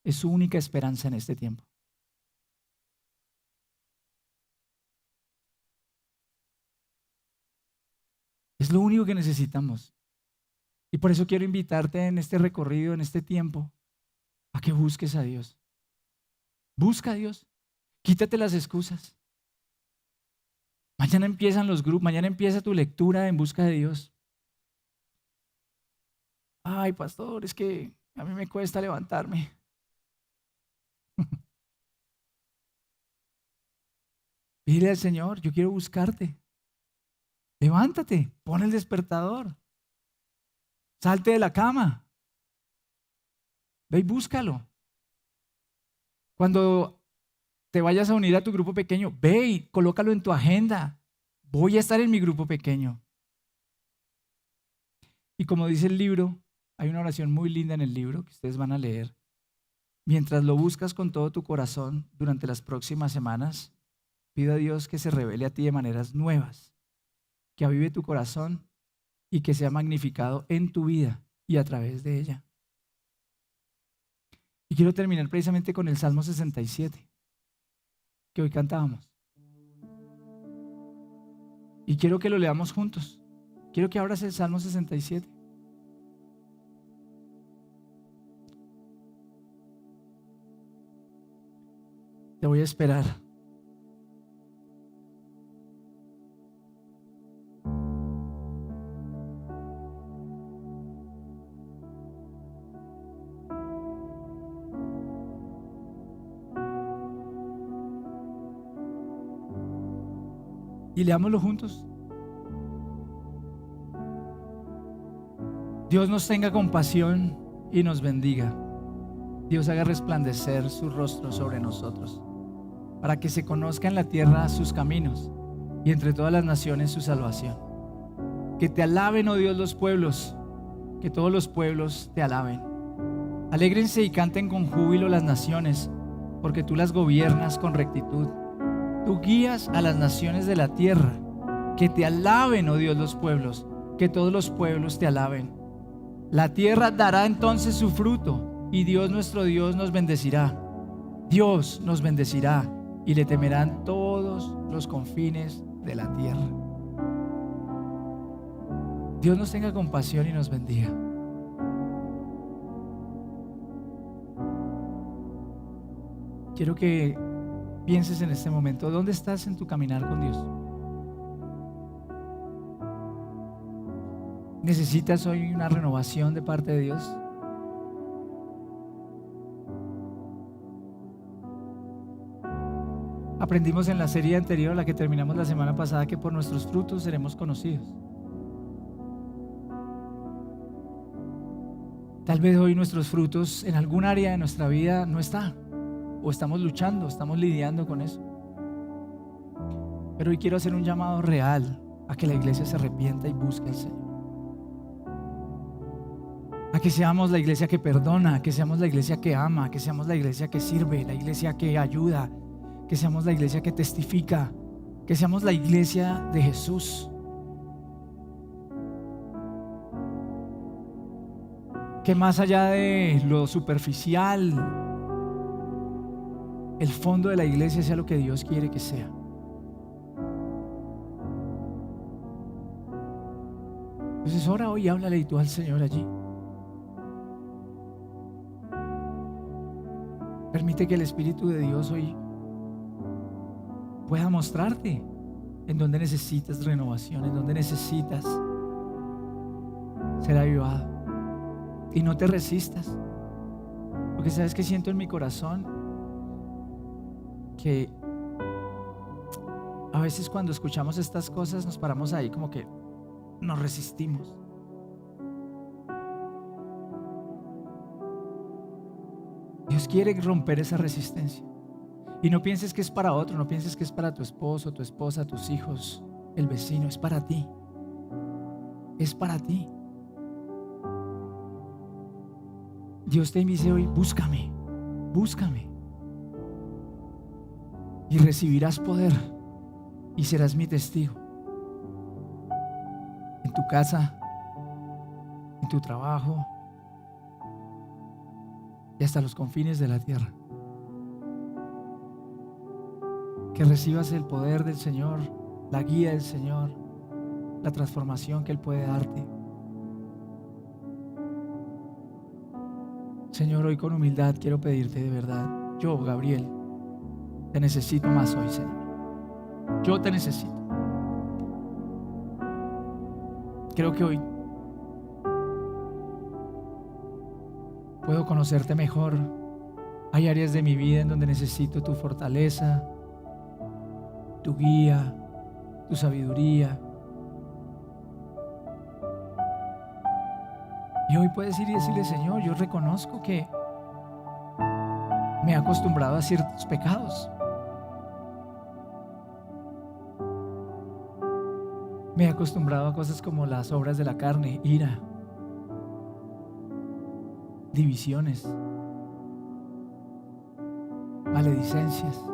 Es su única esperanza en este tiempo. Es lo único que necesitamos. Y por eso quiero invitarte en este recorrido, en este tiempo, a que busques a Dios. Busca a Dios. Quítate las excusas. Mañana empiezan los grupos, mañana empieza tu lectura en busca de Dios. Ay, pastor, es que a mí me cuesta levantarme. Dile al Señor, yo quiero buscarte. Levántate, pon el despertador. Salte de la cama. Ve y búscalo. Cuando te vayas a unir a tu grupo pequeño, ve y colócalo en tu agenda. Voy a estar en mi grupo pequeño. Y como dice el libro, hay una oración muy linda en el libro que ustedes van a leer. Mientras lo buscas con todo tu corazón durante las próximas semanas, pido a Dios que se revele a ti de maneras nuevas, que avive tu corazón y que sea magnificado en tu vida y a través de ella. Y quiero terminar precisamente con el Salmo 67, que hoy cantábamos. Y quiero que lo leamos juntos. Quiero que abras el Salmo 67. Te voy a esperar. Y leámoslo juntos. Dios nos tenga compasión y nos bendiga. Dios haga resplandecer su rostro sobre nosotros, para que se conozca en la tierra sus caminos y entre todas las naciones su salvación. Que te alaben, oh Dios, los pueblos, que todos los pueblos te alaben. Alégrense y canten con júbilo las naciones, porque tú las gobiernas con rectitud. Tú guías a las naciones de la tierra. Que te alaben, oh Dios, los pueblos, que todos los pueblos te alaben. La tierra dará entonces su fruto, y Dios nuestro Dios nos bendecirá. Dios nos bendecirá, y le temerán todos los confines de la tierra. Dios nos tenga compasión y nos bendiga. Quiero que pienses en este momento, ¿dónde estás en tu caminar con Dios? ¿Necesitas hoy una renovación de parte de Dios? Aprendimos en la serie anterior, la que terminamos la semana pasada, que por nuestros frutos seremos conocidos. Tal vez hoy nuestros frutos en algún área de nuestra vida no están, o estamos luchando, estamos lidiando con eso. Pero hoy quiero hacer un llamado real a que la iglesia se arrepienta y busque al Señor. A que seamos la iglesia que perdona, que seamos la iglesia que ama, que seamos la iglesia que sirve, la iglesia que ayuda, que seamos la iglesia que testifica, que seamos la iglesia de Jesús. Que más allá de lo superficial, el fondo de la iglesia sea lo que Dios quiere que sea. Entonces ora hoy y háblale tú al Señor allí. Permite que el Espíritu de Dios hoy pueda mostrarte en donde necesitas renovación, en donde necesitas ser avivado. Y no te resistas, porque sabes que siento en mi corazón que a veces cuando escuchamos estas cosas nos paramos ahí como que nos resistimos. Dios quiere romper esa resistencia. Y no pienses que es para otro, no pienses que es para tu esposo, tu esposa, tus hijos, el vecino, es para ti. Es para ti. Dios te dice hoy, búscame, búscame. Y recibirás poder y serás mi testigo. En tu casa, en tu trabajo, y hasta los confines de la tierra. Que recibas el poder del Señor, la guía del Señor, la transformación que Él puede darte. Señor, hoy con humildad quiero pedirte de verdad, yo, Gabriel, te necesito más hoy, Señor. Yo te necesito. Creo que hoy puedo conocerte mejor. Hay áreas de mi vida en donde necesito tu fortaleza, tu guía, tu sabiduría. Y hoy puedes ir y decirle: Señor, yo reconozco que me he acostumbrado a ciertos pecados. Me he acostumbrado a cosas como las obras de la carne, ira, divisiones, maledicencias.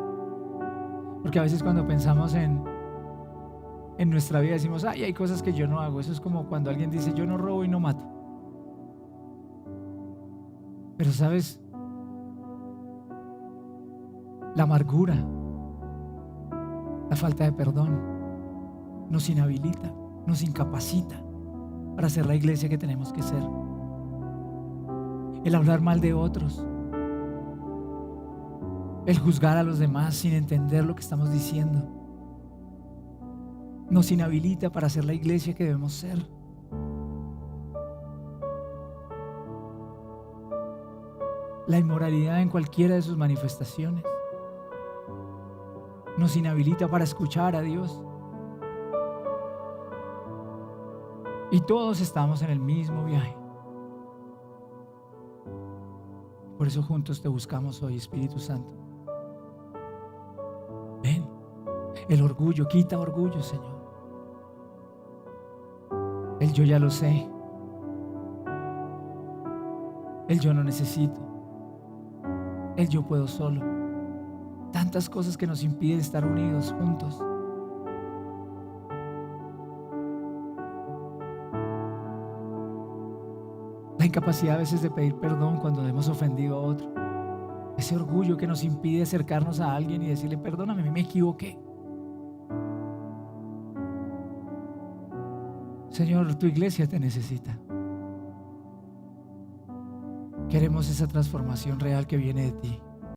Porque a veces cuando pensamos en nuestra vida decimos: ay, hay cosas que yo no hago. Eso es como cuando alguien dice: yo no robo y no mato. Pero sabes, la amargura, la falta de perdón nos inhabilita, nos incapacita para ser la iglesia que tenemos que ser. El hablar mal de otros, el juzgar a los demás sin entender lo que estamos diciendo, nos inhabilita para ser la iglesia que debemos ser. La inmoralidad en cualquiera de sus manifestaciones nos inhabilita para escuchar a Dios. Y todos estamos en el mismo viaje. Por eso juntos te buscamos hoy, Espíritu Santo. Ven, el orgullo, quita orgullo, Señor. El yo ya lo sé. El yo no necesito. El yo puedo solo. Tantas cosas que nos impiden estar unidos juntos. La incapacidad a veces de pedir perdón cuando hemos ofendido a otro. Ese orgullo que nos impide acercarnos a alguien y decirle: perdóname, me equivoqué. Señor, tu iglesia te necesita. Queremos esa transformación real que viene de ti.